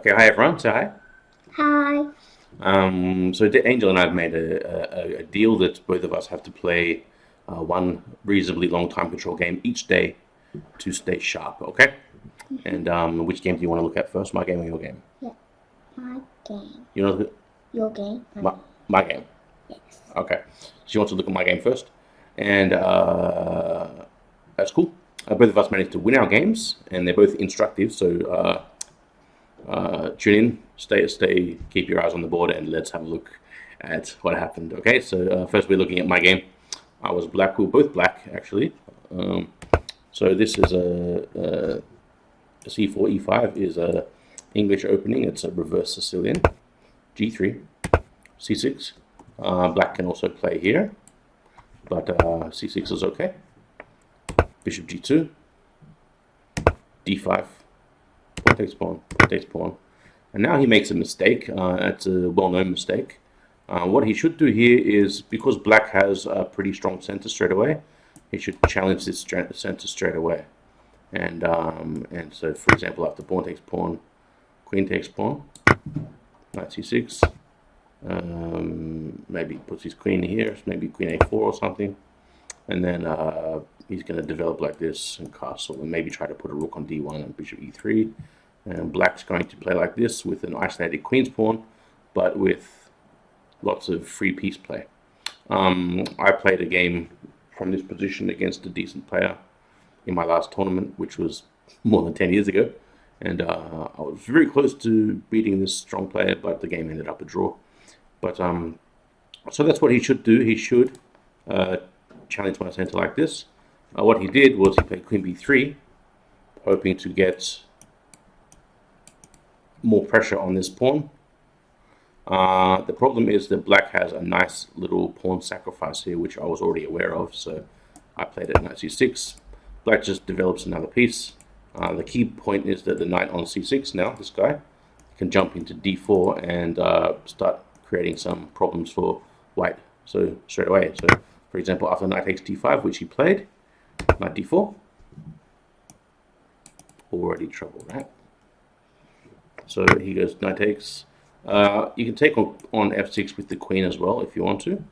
Okay, hi everyone. Say hi. Hi. Angel and I have made a deal that both of us have to play one reasonably long time control game each day to stay sharp. Okay. And which game do you want to look at first? My game or your game? Yeah, my game. You know, Your game. my game. Yes. Okay. So you want to look at my game first, and that's cool. Both of us managed to win our games, and they're both instructive. So tune in, stay, keep your eyes on the board, and let's have a look at what happened. Okay, so first we're looking at my game. I was black. We were both black actually. So this is a c4 e5 is a English opening. It's a reverse Sicilian. G3, c6. Black can also play here, but c6 is okay. Bishop g2, d5. Pawn takes pawn, pawn takes pawn. And now he makes a mistake. It's a well-known mistake. What he should do here is, because black has a pretty strong center straight away, he should challenge this center straight away. And so, for example, after pawn takes pawn, queen takes pawn, knight c6. Maybe puts his queen here, maybe queen a4 or something. And then he's going to develop like this and castle, and maybe try to put a rook on d1 and bishop e3. And black's going to play like this with an isolated queen's pawn, but with lots of free piece play. I played a game from this position against a decent player in my last tournament, which was more than 10 years ago. And I was very close to beating this strong player, but the game ended up a draw. But so that's what he should do. He should challenge my center like this. What he did was he played queen b3, hoping to get more pressure on this pawn. The problem is that black has a nice little pawn sacrifice here, which I was already aware of, so I played at knight c6. Black just develops another piece. The key point is that the knight on c6 now, this guy, can jump into d4 and start creating some problems for white. So straight away, so for example, after knight takes d5, which he played, knight d4, already trouble, right? So he goes knight takes. You can take on f6 with the queen as well if you want to,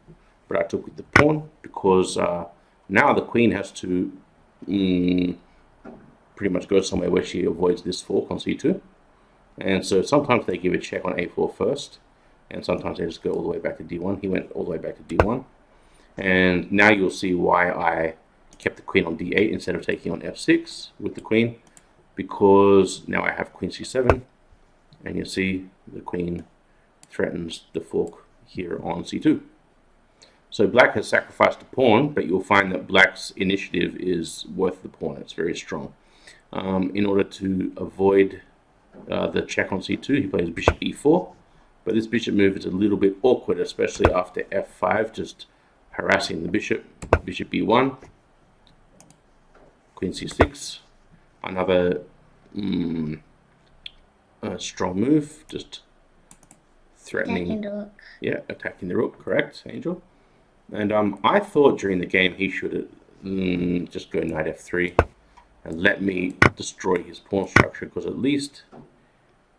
but I took with the pawn because now the queen has to pretty much go somewhere where she avoids this fork on c2. And so sometimes they give a check on a4 first, and sometimes they just go all the way back to d1. He went all the way back to d1. And now you'll see why I kept the queen on d8 instead of taking on f6 with the queen, because now I have queen c7, and you see the queen threatens the fork here on c2. So black has sacrificed a pawn, but you'll find that black's initiative is worth the pawn. It's very strong. In order to avoid the check on c2, he plays bishop e4, but this bishop move is a little bit awkward, especially after f5, just harassing the bishop. Bishop b1, queen c6, another strong move, just threatening, attacking the rook, correct, Angel? And I thought during the game he should just go knight f3 and let me destroy his pawn structure, because at least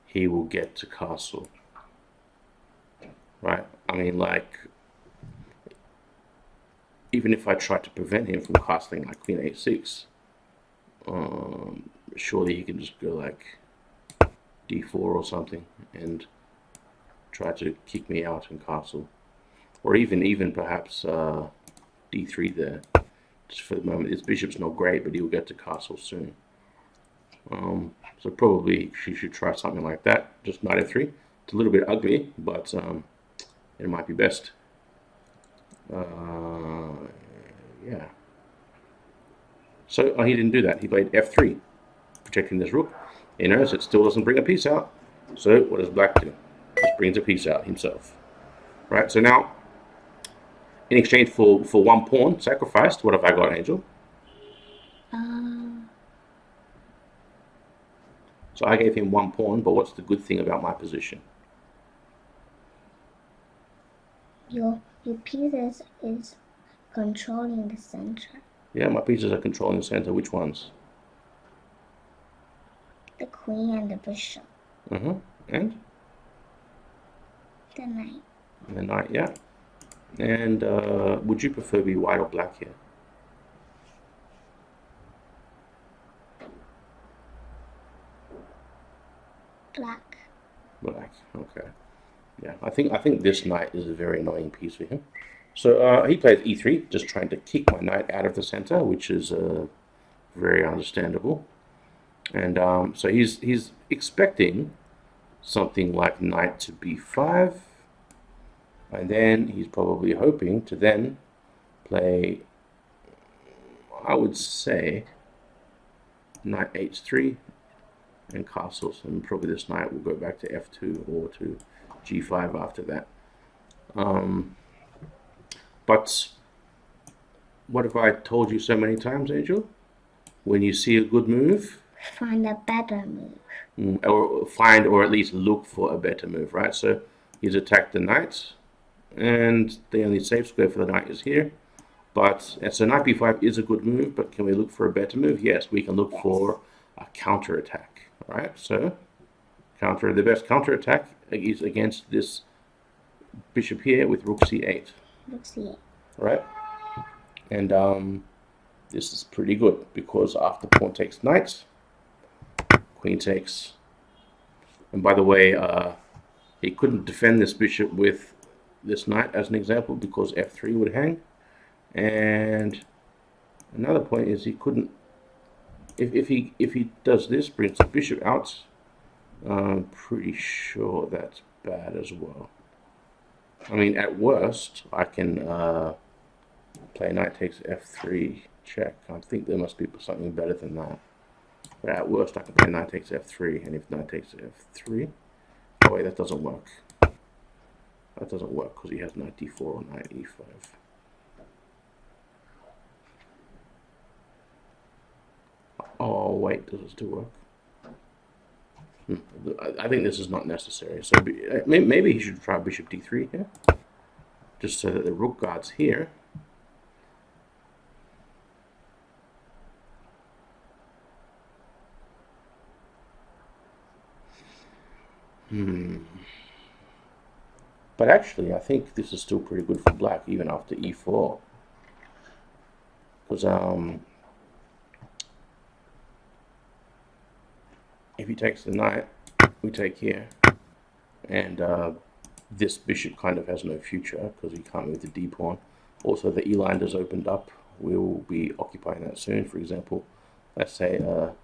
he will get to castle, right? I mean, like, even if I try to prevent him from castling like queen a6, surely he can just go like d4 or something and try to kick me out and castle, or even perhaps d3 there. Just for the moment, this bishop's not great, but he'll get to castle soon. So probably she should try something like that, just knight f3. It's a little bit ugly, but it might be best. Yeah. So he didn't do that. He played f3, protecting this rook. You notice it still doesn't bring a piece out. So what does black do? Just brings a piece out himself. Right, so now, in exchange for one pawn sacrificed, what have I got, Angel? So I gave him one pawn, but what's the good thing about my position? Your pieces is controlling the center. Yeah, my pieces are controlling the center. Which ones? The queen and the bishop. And The knight. the knight, yeah. And would you prefer to be white or black here? Black. Black. Okay. Yeah, I think this knight is a very annoying piece for him. So he plays e3, just trying to kick my knight out of the center, which is very understandable. And so he's expecting something like knight to b5, and then he's probably hoping to then play, I would say, knight h3 and castles, and probably this knight will go back to f2 or to g5 after that. But what have I told you so many times, Angel? When you see a good move, Find a better move. or find or at least look for a better move, right? So he's attacked the knight, and the only safe square for the knight is here. But and so knight b5 is a good move, but can we look for a better move? Yes, we can look for a counter attack, right? So the best counter attack is against this bishop here with rook c8. Rook c8. Right? And this is pretty good because after pawn takes knight, queen takes. And by the way, he couldn't defend this bishop with this knight as an example because f3 would hang. And another point is he couldn't. If he does this, brings the bishop out, I'm pretty sure that's bad as well. I mean, at worst, I can play knight takes f3 check. I think there must be something better than that. But at worst, I can play knight takes f3, and if knight takes f3, oh wait, that doesn't work. That doesn't work because he has knight d4 or knight e5. Oh wait, does it still work? I think this is not necessary. So maybe he should try bishop d3 here, just so that the rook guard's here. But actually, I think this is still pretty good for black, even after e4. Because if he takes the knight, we take here, and this bishop kind of has no future because he can't move the d pawn. Also, the e line has opened up. We will be occupying that soon. For example, let's say knight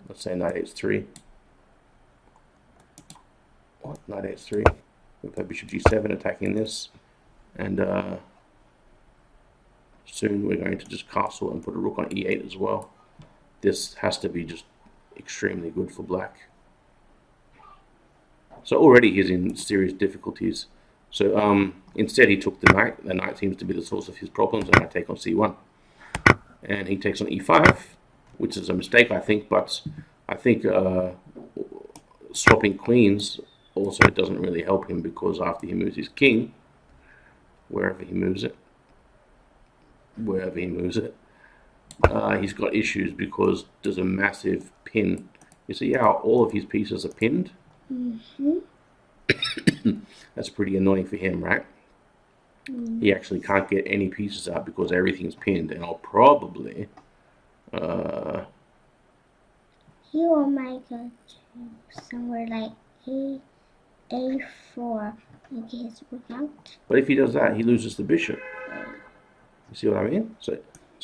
h3. What? Knight h3. We play bishop g7, attacking this, and soon we're going to just castle and put a rook on e8 as well. This has to be just extremely good for black. So already he's in serious difficulties. So instead he took the knight. The knight seems to be the source of his problems, and I take on c1. And he takes on e5, which is a mistake, I think, but I think swapping queens also doesn't really help him because after he moves his king, wherever he moves it, he's got issues because there's a massive pin. You see how all of his pieces are pinned? Mm-hmm. That's pretty annoying for him, right? He actually can't get any pieces out because everything's pinned, and I'll probably He will make a somewhere like a4, make his rook out. But if he does that, he loses the bishop. You see what I mean? So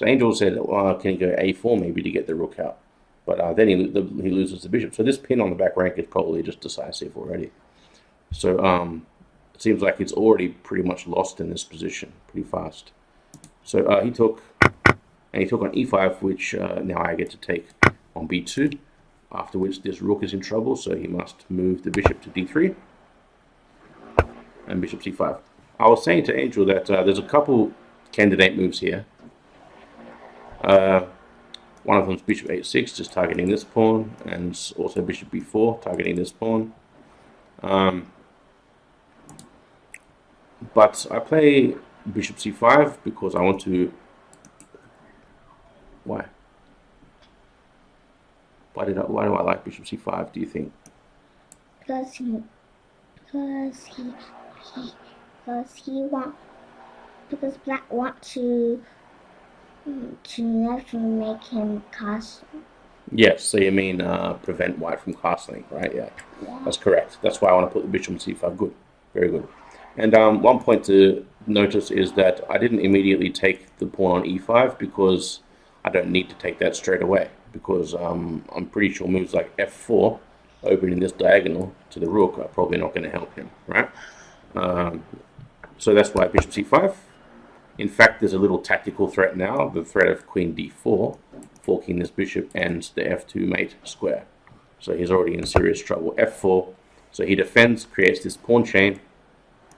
Angel said, well, can he go a4 maybe to get the rook out? But then he loses the bishop. So this pin on the back rank is probably just decisive already. So it seems like it's already pretty much lost in this position pretty fast. So he took on e5, which now I get to take on b2, after which this rook is in trouble, so he must move the bishop to d3 and bishop c5. I was saying to Angel that there's a couple candidate moves here. One of them is bishop h6, just targeting this pawn, and also bishop b4, targeting this pawn. But I play bishop c5 because I want to... Why? Why do I like bishop c5, do you think? because he because he because he want because Black want to never make him castle. Yes, so you mean prevent white from castling, right? Yeah, Yeah. that's correct. That's why I want to put the bishop on c5. Good, very good. And one point to notice is that I didn't immediately take the pawn on e5 because I don't need to take that straight away, because I'm pretty sure moves like f4, opening this diagonal to the rook, are probably not going to help him, right? So that's why bishop c5. In fact, there's a little tactical threat now, the threat of queen d4, forking this bishop and the f2 mate square. So he's already in serious trouble. f4, so he defends, creates this pawn chain,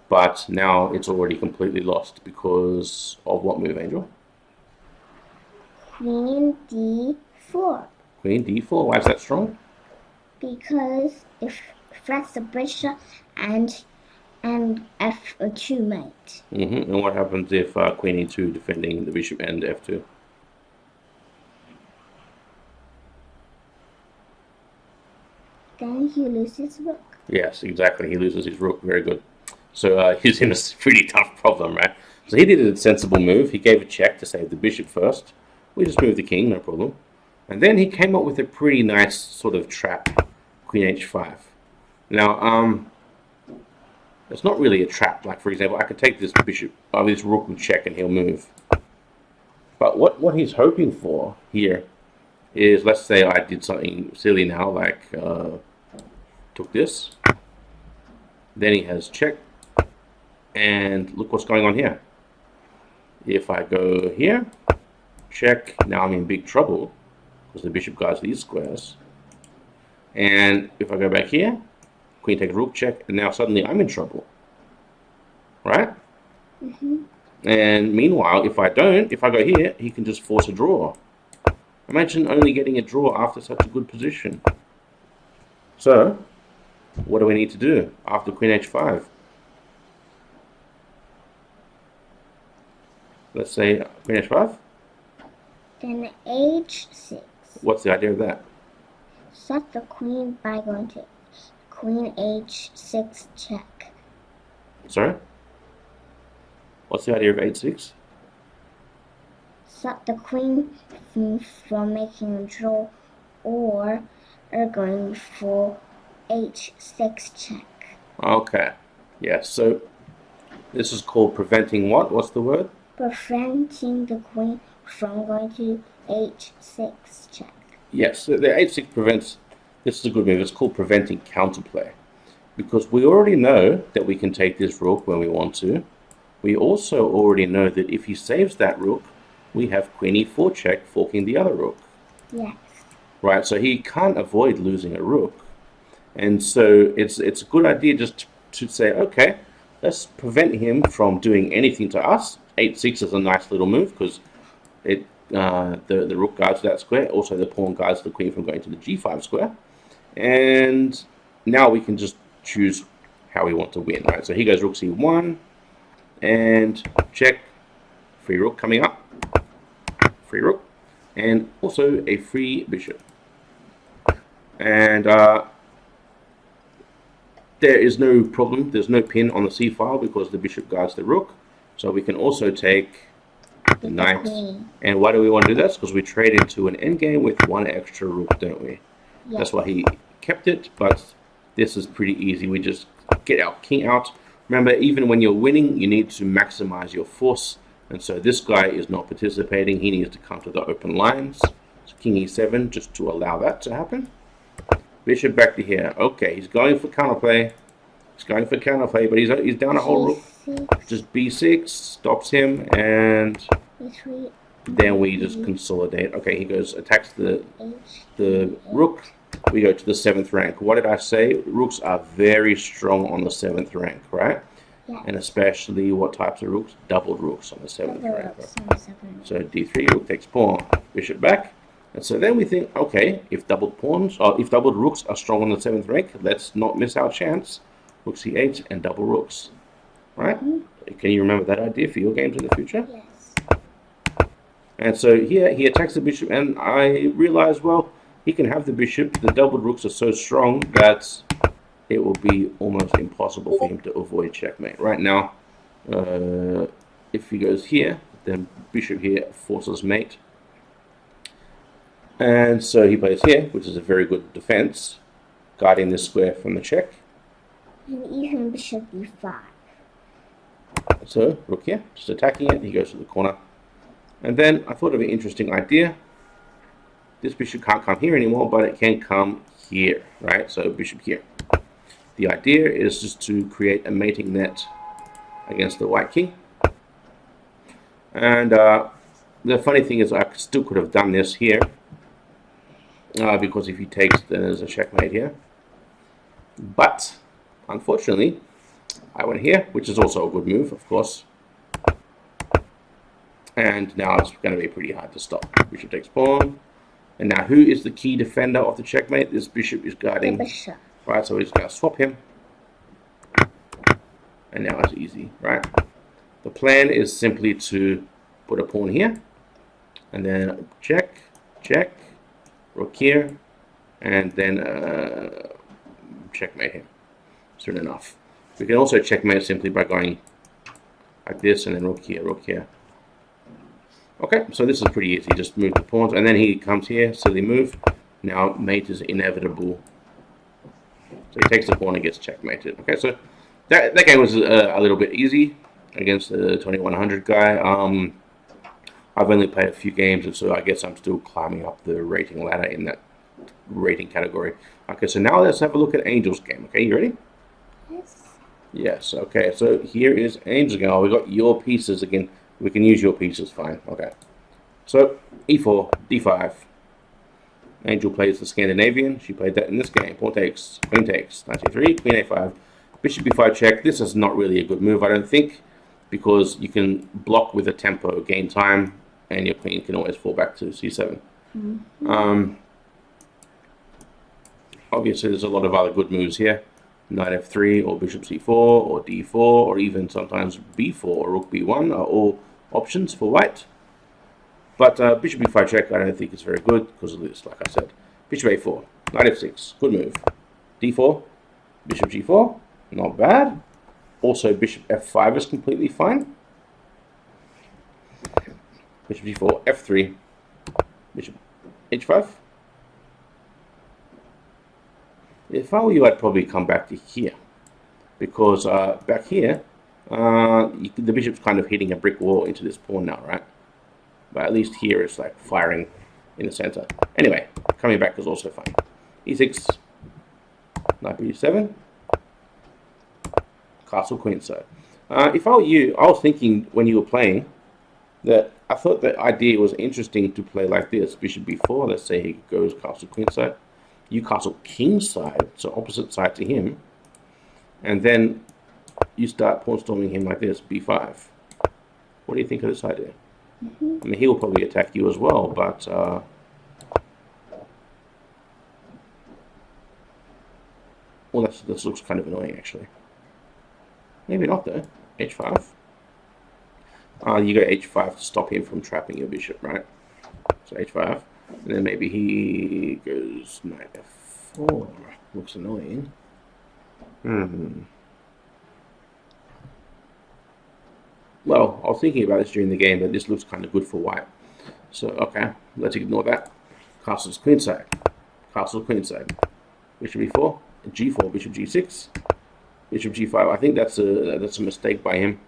but now it's already completely lost because of what move, Angel? Queen d4. Queen d4, why is that strong? Because if threats the bishop and f2 mate. And what happens if queen e2 defending the bishop and f2? Then he loses rook. Yes, exactly. He loses his rook. Very good. So he's in a pretty tough problem, right? So he did a sensible move. He gave a check to save the bishop first. We just moved the king, no problem. And then he came up with a pretty nice sort of trap, queen h5. Now, it's not really a trap. Like, for example, I could take this bishop, this rook will check and he'll move. But what he's hoping for here is, let's say I did something silly now, like took this. Then he has check. And look what's going on here. If I go here, check, now I'm in big trouble because the bishop guards these squares. And if I go back here, queen takes rook check, and now suddenly I'm in trouble. Right? And meanwhile, if I go here, he can just force a draw. Imagine only getting a draw after such a good position. So, what do we need to do after queen h5? Let's say queen h5. Then h6. What's the idea of that? Set the queen by going to queen h6 check. Sorry? What's the idea of h6? Stop the queen from making a draw or going for h6 check. Okay. Yeah, so this is called preventing what? What's the word? Preventing the queen from going to h6 check. Yes, so the h6 prevents, this is a good move, it's called preventing counterplay. Because we already know that we can take this rook when we want to. We also already know that if he saves that rook, we have queen e4 check, forking the other rook. Yes. Right, so he can't avoid losing a rook. And so it's a good idea just to say, okay, let's prevent him from doing anything to us. h6 is a nice little move because it the rook guards that square. Also, the pawn guards the queen from going to the g5 square. And now we can just choose how we want to win, right? So he goes rook c1 and check, free rook coming up, free rook, and also a free bishop. And there is no problem, there's no pin on the c file because the bishop guards the rook. So we can also take the knight. And why do we want to do that? Because we trade into an endgame with one extra rook, don't we? Yes. That's why he kept it, but this is pretty easy. We just get our king out. Remember, even when you're winning, you need to maximize your force. And so this guy is not participating. He needs to come to the open lines. So king e7, just to allow that to happen. Bishop back to here. Okay, he's going for counterplay. He's going for counterplay, but he's down a whole rook. Just b6 stops him, and then we just consolidate. Okay, he goes, attacks the rook. We go to the 7th rank. What did I say? Rooks are very strong on the 7th rank, right? Yeah. And especially what types of rooks? Doubled rooks on the 7th rank. Right? So d3, rook takes pawn, bishop back. And so then we think, okay, if doubled rooks are strong on the 7th rank, let's not miss our chance. Rook c8 and double rooks. Right? Can you remember that idea for your games in the future? Yes. And so here he attacks the bishop, and I realize, well, he can have the bishop. The doubled rooks are so strong that it will be almost impossible for him to avoid checkmate. Right now, if he goes here, then bishop here forces mate. And so he plays here, which is a very good defense, guarding this square from the check. And even bishop d5. So rook here, just attacking it. He goes to the corner. And then I thought of an interesting idea. This bishop can't come here anymore, but it can come here, right? So bishop here. The idea is just to create a mating net against the white king. And the funny thing is I still could have done this here. Because if he takes, then there's a checkmate here. But, unfortunately, I went here, which is also a good move, of course. And now it's going to be pretty hard to stop. Bishop takes pawn. And now who is the key defender of the checkmate? This bishop is guarding. The bishop. Right, so we're just going to swap him. And now it's easy, right? The plan is simply to put a pawn here. And then check, check. Rook here, and then checkmate him. Soon enough. We can also checkmate simply by going like this, and then rook here, rook here. Okay, so this is pretty easy. Just move the pawns, and then he comes here, silly move. Now mate is inevitable. So he takes the pawn and gets checkmated. Okay, so that game was a little bit easy against the 2100 guy. I've only played a few games, and so I guess I'm still climbing up the rating ladder in that rating category. Okay, so now let's have a look at Angel's game. Okay, you ready? Yes. Yes, okay, so here is Angel's game. Oh, we got your pieces again. We can use your pieces, fine. Okay. So, e4, d5. Angel plays the Scandinavian. She played that in this game. Pawn takes, queen takes, knight c3, queen a5. Bishop b5 check. This is not really a good move, I don't think, because you can block with a tempo, gain time, and your queen can always fall back to c7. Mm-hmm. Obviously, there's a lot of other good moves here. Knight f3, or bishop c4, or d4, or even sometimes b4 or rook b1 are all options for white. But bishop b5 check, I don't think is very good because of this, like I said. Bishop a4, knight f6, good move. d4, bishop g4, not bad. Also, bishop f5 is completely fine. Bishop g4, f3, bishop h5. If I were you, I'd probably come back to here, because back here, the bishop's kind of hitting a brick wall into this pawn now, right? But at least here it's like firing in the center. Anyway, coming back is also fine. e6, knight b7, castle queenside. If I were you, I was thinking when you were playing that I thought the idea was interesting to play like this. Bishop b4, let's say he goes castle queenside. You castle kingside, so opposite side to him. And then you start pawn storming him like this, b5. What do you think of this idea? Mm-hmm. I mean, he will probably attack you as well, but well, this looks kind of annoying, actually. Maybe not, though. h5. You go h5 to stop him from trapping your bishop, right? So h5. And then maybe he goes knight f4. Looks annoying. Well, I was thinking about this during the game, but this looks kind of good for white. So, okay, let's ignore that. Castle's queenside. Castle queenside. Bishop e4, g4, bishop g6, bishop g5. I think that's a mistake by him.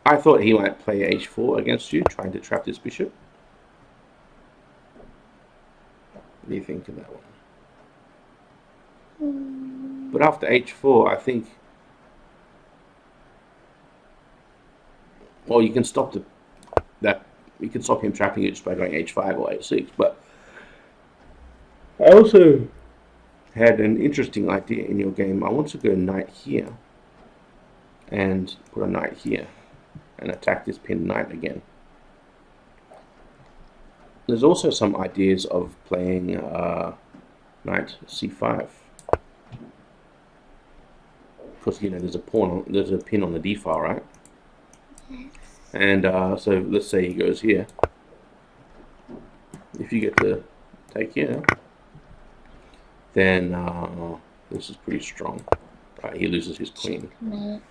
I thought he might play h4 against you, trying to trap this bishop. What do you think of that one? But after h4, I think, well, you can stop you can stop him trapping you just by going h5 or h6. But I also had an interesting idea in your game. I want to go knight here and put a knight here and attack this pinned knight again. There's also some ideas of playing knight c5, because you know there's a pin on the d file, right? And so let's say he goes here. If you get the take here, then this is pretty strong. Right, he loses his queen. Checkmate.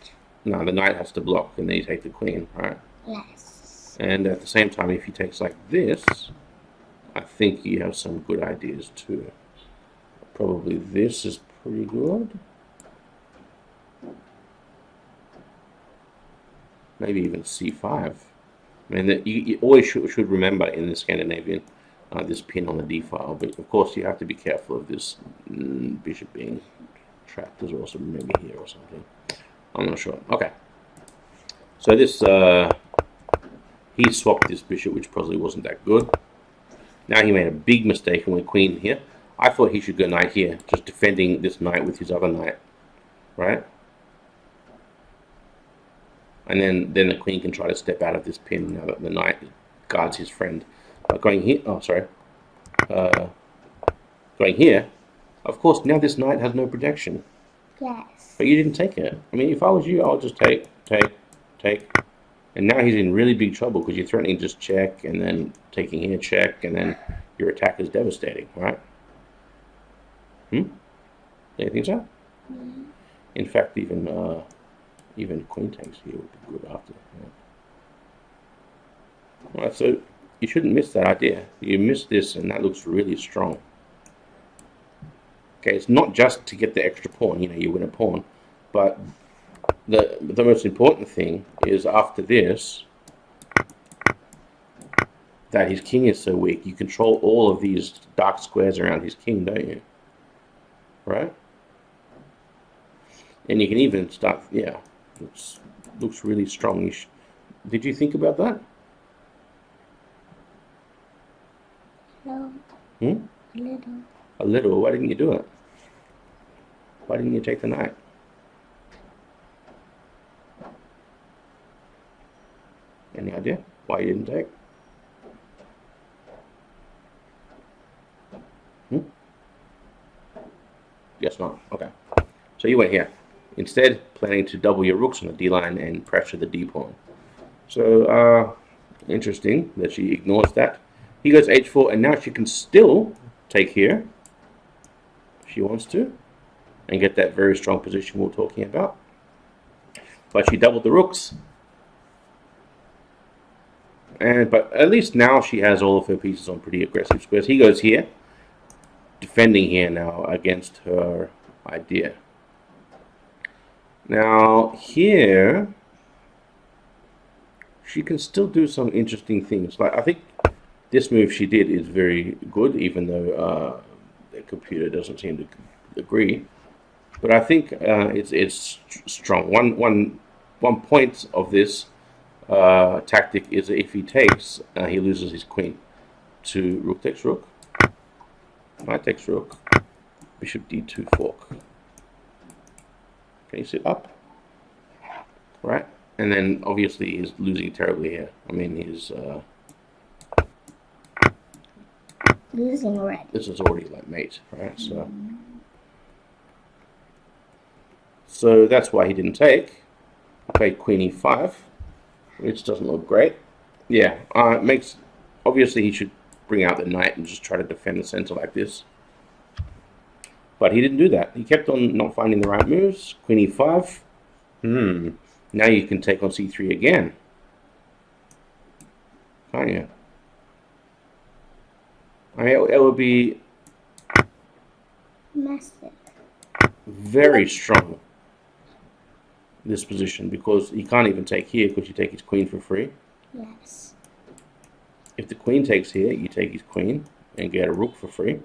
No, the knight has to block, and then you take the queen, right? Yes. And at the same time, if he takes like this, I think you have some good ideas too. Probably this is pretty good. Maybe even c5. I mean, you always should remember in the Scandinavian this pin on the d file, but of course you have to be careful of this bishop being trapped as well, so maybe here or something. I'm not sure. Okay. So this, he swapped this bishop, which probably wasn't that good. Now he made a big mistake and went queen here. I thought he should go knight here, just defending this knight with his other knight, right? And then the queen can try to step out of this pin now that the knight guards his friend. Going here, oh sorry, going here, of course now this knight has no protection. Yes. But you didn't take it. I mean, if I was you, I would just take. And now he's in really big trouble because you're threatening just check and then taking here check and then your attack is devastating, right? Do you think so? Mm-hmm. In fact, even queen takes here would be good after. Yeah. Right, so you shouldn't miss that idea. You missed this and that looks really strong. Okay, it's not just to get the extra pawn, you know, you win a pawn, but the most important thing is after this, that his king is so weak. You control all of these dark squares around his king, don't you? Right? And you can even start, yeah, it looks really strong. Did you think about that? No. A Little. A little. Why didn't you do it? Why didn't you take the knight? Any idea why you didn't take? Guess not. Okay. So you went here. Instead, planning to double your rooks on the D line and pressure the D pawn. So, interesting that she ignores that. He goes h4, and now she can still take here if she wants to and get that very strong position we were talking about. But she doubled the rooks. But at least now she has all of her pieces on pretty aggressive squares. He goes here, defending here now against her idea. Now here, she can still do some interesting things. Like I think this move she did is very good, even though the computer doesn't seem to agree. But I think it's strong. One point of this tactic is that if he takes, he loses his queen to rook takes rook, knight takes rook, bishop d2 fork. Can you sit up? Right, and then obviously he's losing terribly here. I mean, he's Losing already. This is already like mate, right? So that's why he didn't take. He played queen e5, which doesn't look great. Yeah, it makes, obviously he should bring out the knight and just try to defend the center like this. But he didn't do that. He kept on not finding the right moves. Queen e5. Now you can take on c3 again. Can't you? I mean, it would be Massive. very strong, this position, because he can't even take here because you take his queen for free. Yes. If the queen takes here, you take his queen and get a rook for free.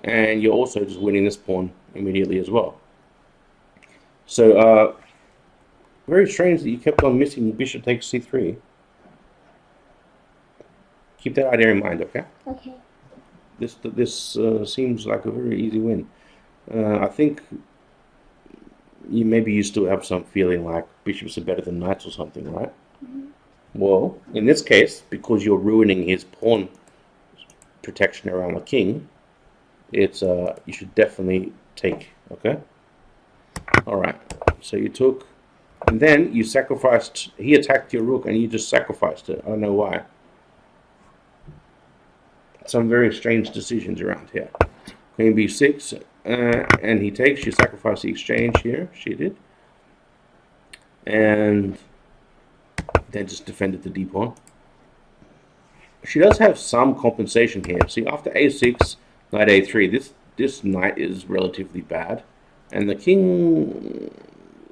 And you're also just winning this pawn immediately as well. So, very strange that you kept on missing bishop takes c3. Keep that idea in mind, okay? Okay. This seems like a very easy win. I think maybe you still have some feeling like bishops are better than knights or something, right? Well, in this case, because you're ruining his pawn protection around the king, it's you should definitely take, okay? All right, so you took, and then you sacrificed. He attacked your rook, and you just sacrificed it. I don't know why. some very strange decisions around here. Queen b6, and he takes. She sacrificed the exchange here. She did, and then just defended the d pawn. She does have some compensation here. See, after a6, knight a3, this knight is relatively bad, and the king,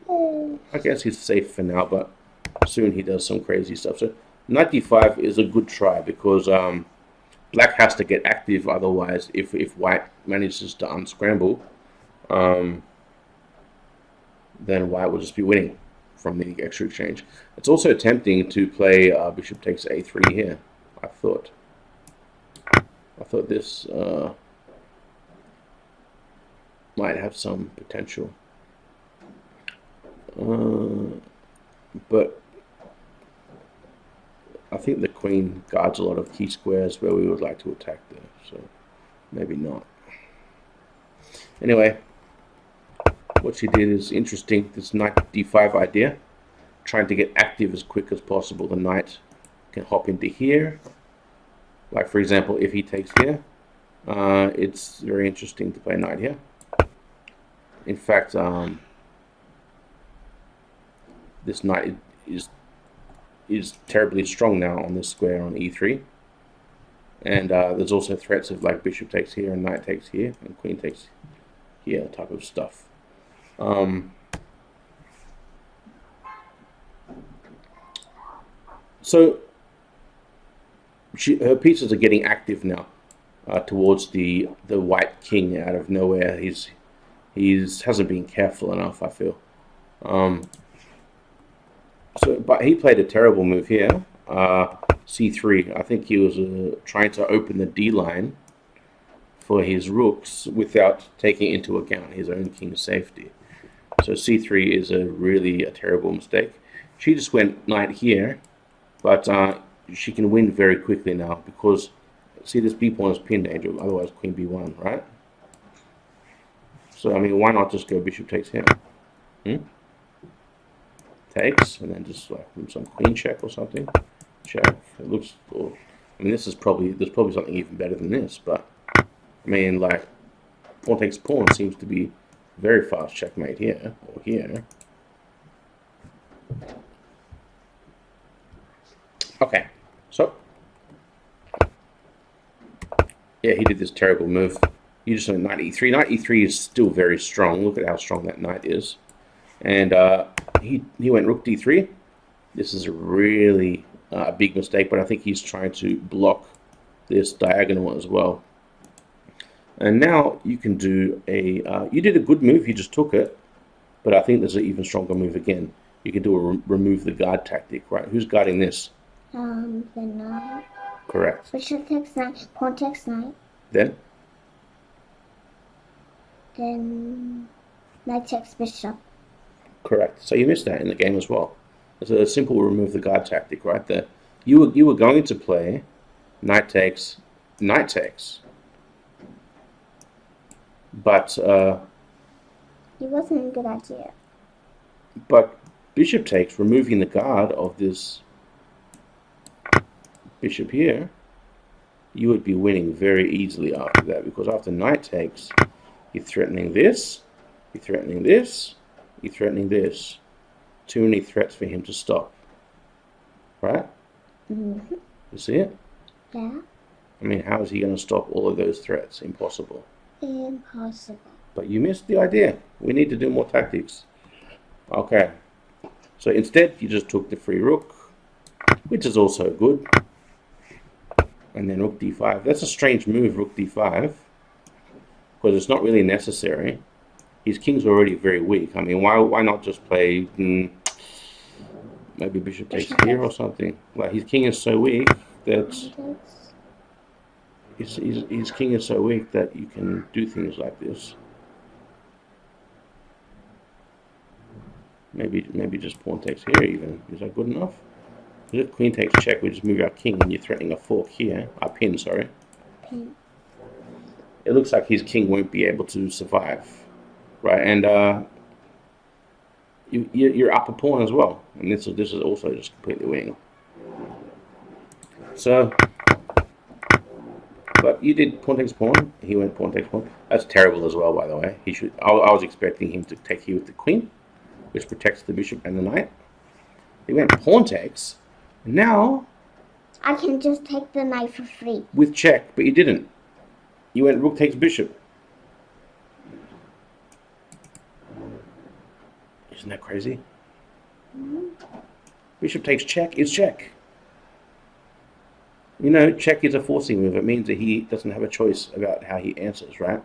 I guess he's safe for now, but soon he does some crazy stuff. So knight d5 is a good try because black has to get active, otherwise if white manages to unscramble, then white will just be winning from the extra exchange. It's also tempting to play bishop takes a3 here. I thought this might have some potential, but I think the queen guards a lot of key squares where we would like to attack there, so maybe not. Anyway, what she did is interesting. This knight d5 idea, trying to get active as quick as possible. The knight can hop into here. Like for example, if he takes here, it's very interesting to play knight here. In fact, this knight is terribly strong now on this square on e3, and there's also threats of like bishop takes here and knight takes here and queen takes here type of stuff. So her pieces are getting active now towards the white king out of nowhere. He's hasn't been careful enough, I feel. But he played a terrible move here, c3. I think he was trying to open the d line for his rooks without taking into account his own king's safety. So c3 is really a terrible mistake. She just went knight here, but she can win very quickly now because, see, this b pawn is pinned, Angel, otherwise queen b1, right? So, I mean, why not just go bishop takes here? Takes, and then just like some queen check or something. Check. It looks cool. I mean, there's probably something even better than this, but I mean, like, pawn takes pawn seems to be very fast checkmate here, or here. Okay, so yeah, he did this terrible move. You just went knight e3. Knight e3 is still very strong. Look at how strong that knight is. And he went rook d3. This is a really big mistake, but I think he's trying to block this diagonal as well. And now you can do a... you did a good move, you just took it, but I think there's an even stronger move again. You can do a remove the guard tactic, right? Who's guarding this? The knight. Correct. Bishop takes knight, pawn takes knight. Then knight takes bishop. Correct. So you missed that in the game as well. It's a simple remove the guard tactic, right there. You were going to play knight takes, but It wasn't a good idea. But bishop takes, removing the guard of this bishop here, you would be winning very easily after that, because after knight takes, you're threatening this, you're threatening this, you're threatening this. Too many threats for him to stop. Right? Mm-hmm. You see it? Yeah. I mean, how is he going to stop all of those threats? Impossible. Impossible. But you missed the idea. We need to do more tactics. Okay. So instead, you just took the free rook, which is also good. And then rook d5. That's a strange move, rook d5, because it's not really necessary. His king's already very weak. I mean, why not just play maybe bishop takes here or something? Like, his king is so weak that his king is so weak that you can do things like this. Maybe just pawn takes here even. Is that good enough? If queen takes check, we just move our king, and you're threatening a fork here. A pin, sorry. Pin. It looks like his king won't be able to survive, right? And you're up a pawn as well, and this is also just completely winning. So But you did pawn takes pawn. He went pawn takes pawn. That's terrible as well, by the way. He should. I was expecting him to take here with the queen, which protects the bishop and the knight. He went pawn takes. Now I can just take the knight for free. With check, but you didn't. You went rook takes bishop. Isn't that crazy? Bishop takes check is check. You know, check is a forcing move. It means that he doesn't have a choice about how he answers, right?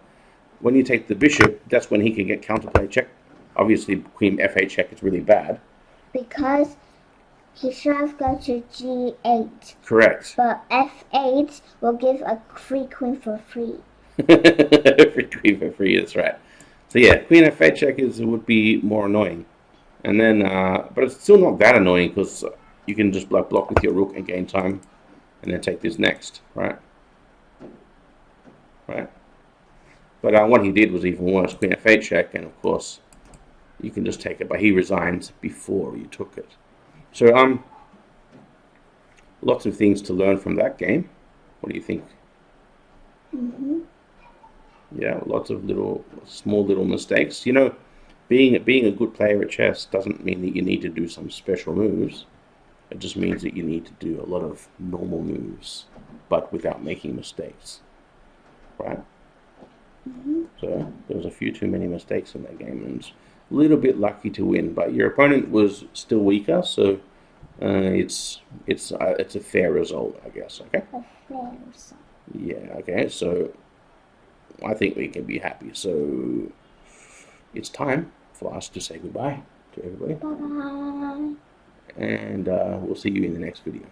When you take the bishop, that's when he can get counterplay check. Obviously, queen f8 check is really bad. Because he should have gone to g8. Correct. But f8 will give a free queen for free. Free queen for free, that's right. So yeah, queen f8 check would be more annoying. And then, but it's still not that annoying because you can just block with your rook and gain time. And then take this next, right? Right? But what he did was even worse. Queen f8 check, and of course, you can just take it. But he resigned before you took it. So, lots of things to learn from that game. What do you think? Yeah, lots of small little mistakes. You know, being a good player at chess doesn't mean that you need to do some special moves. It just means that you need to do a lot of normal moves, but without making mistakes, right? So there was a few too many mistakes in that game, and a little bit lucky to win. But your opponent was still weaker, so it's a fair result, I guess. Okay. A fair result. Yeah. Okay. So I think we can be happy. So it's time for us to say goodbye to everybody. Bye-bye. And we'll see you in the next video.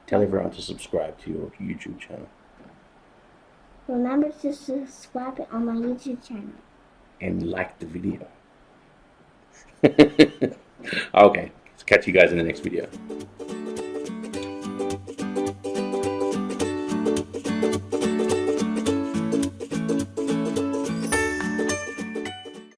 Tell everyone to subscribe to your YouTube channel. Remember to subscribe on my YouTube channel. And like the video. Okay, catch you guys in the next video.